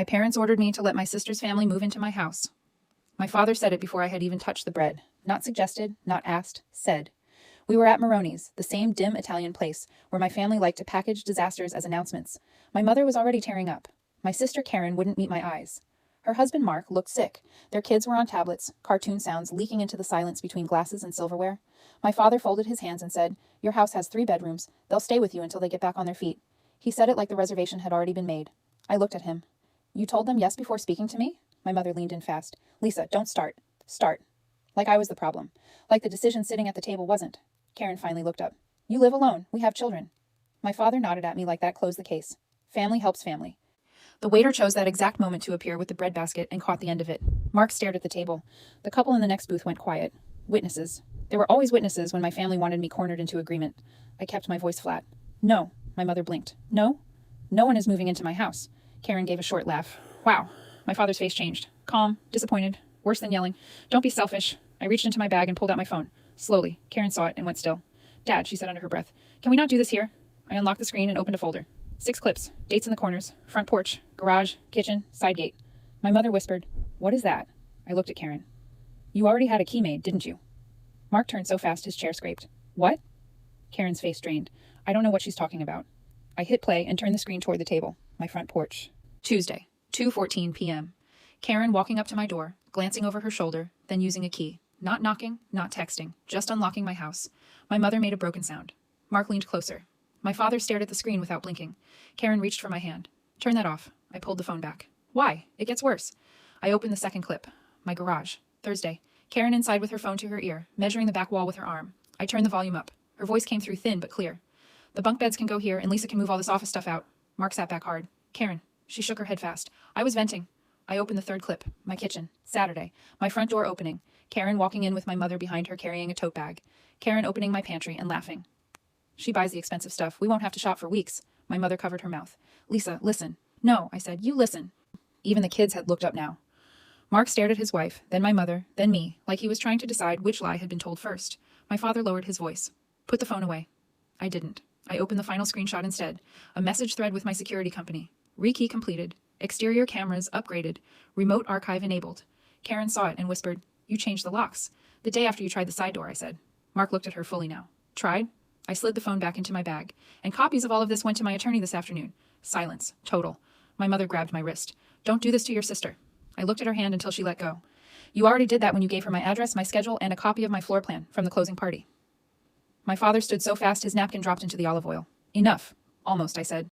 My parents ordered me to let my sister's family move into my house. My father said it before I had even touched the bread. Not suggested, not asked, said. We were at Maroni's, the same dim Italian place where my family liked to package disasters as announcements. My mother was already tearing up. My sister Karen wouldn't meet my eyes. Her husband Mark looked sick. Their kids were on tablets, cartoon sounds leaking into the silence between glasses and silverware. My father folded his hands and said, "Your house has 3 bedrooms. They'll stay with you until they get back on their feet." He said it like the reservation had already been made. I looked at him. "You told them yes before speaking to me?" My mother leaned in fast. "Lisa, don't start. Start." Like I was the problem. Like the decision sitting at the table wasn't. Karen finally looked up. "You live alone. We have children." My father nodded at me like that closed the case. Family helps family. The waiter chose that exact moment to appear with the bread basket and caught the end of it. Mark stared at the table. The couple in the next booth went quiet. Witnesses. There were always witnesses when my family wanted me cornered into agreement. I kept my voice flat. "No." My mother blinked. "No? No one is moving into my house." Karen gave a short laugh. "Wow." My father's face changed. Calm, disappointed, worse than yelling. "Don't be selfish." I reached into my bag and pulled out my phone. Slowly, Karen saw it and went still. "Dad," she said under her breath, "can we not do this here?" I unlocked the screen and opened a folder. 6 clips, dates in the corners, front porch, garage, kitchen, side gate. My mother whispered, "What is that?" I looked at Karen. "You already had a key made, didn't you?" Mark turned so fast his chair scraped. "What?" Karen's face strained. I don't know what she's talking about. I hit play and turned the screen toward the table, my front porch. Tuesday, 2:14 p.m. Karen walking up to my door, glancing over her shoulder, then using a key. Not knocking, not texting, just unlocking my house. My mother made a broken sound. Mark leaned closer. My father stared at the screen without blinking. Karen reached for my hand. "Turn that off." I pulled the phone back. "Why? It gets worse." I opened the second clip. My garage. Thursday. Karen inside with her phone to her ear, measuring the back wall with her arm. I turned the volume up. Her voice came through thin but clear. "The bunk beds can go here and Lisa can move all this office stuff out." Mark sat back hard. "Karen." She shook her head fast. "I was venting." I opened the third clip. My kitchen. Saturday. My front door opening. Karen walking in with my mother behind her carrying a tote bag. Karen opening my pantry and laughing. "She buys the expensive stuff. We won't have to shop for weeks." My mother covered her mouth. "Lisa, listen." "No," I said. "You listen." Even the kids had looked up now. Mark stared at his wife, then my mother, then me, like he was trying to decide which lie had been told first. My father lowered his voice. "Put the phone away." I didn't. I opened the final screenshot instead. A message thread with my security company. Rekey completed. Exterior cameras upgraded. Remote archive enabled. Karen saw it and whispered, "You changed the locks." "The day after you tried the side door," I said. Mark looked at her fully now. "Tried?" I slid the phone back into my bag. "And copies of all of this went to my attorney this afternoon." Silence. Total. My mother grabbed my wrist. "Don't do this to your sister." I looked at her hand until she let go. "You already did that when you gave her my address, my schedule, and a copy of my floor plan from the closing party." My father stood so fast his napkin dropped into the olive oil. "Enough." "Almost," I said.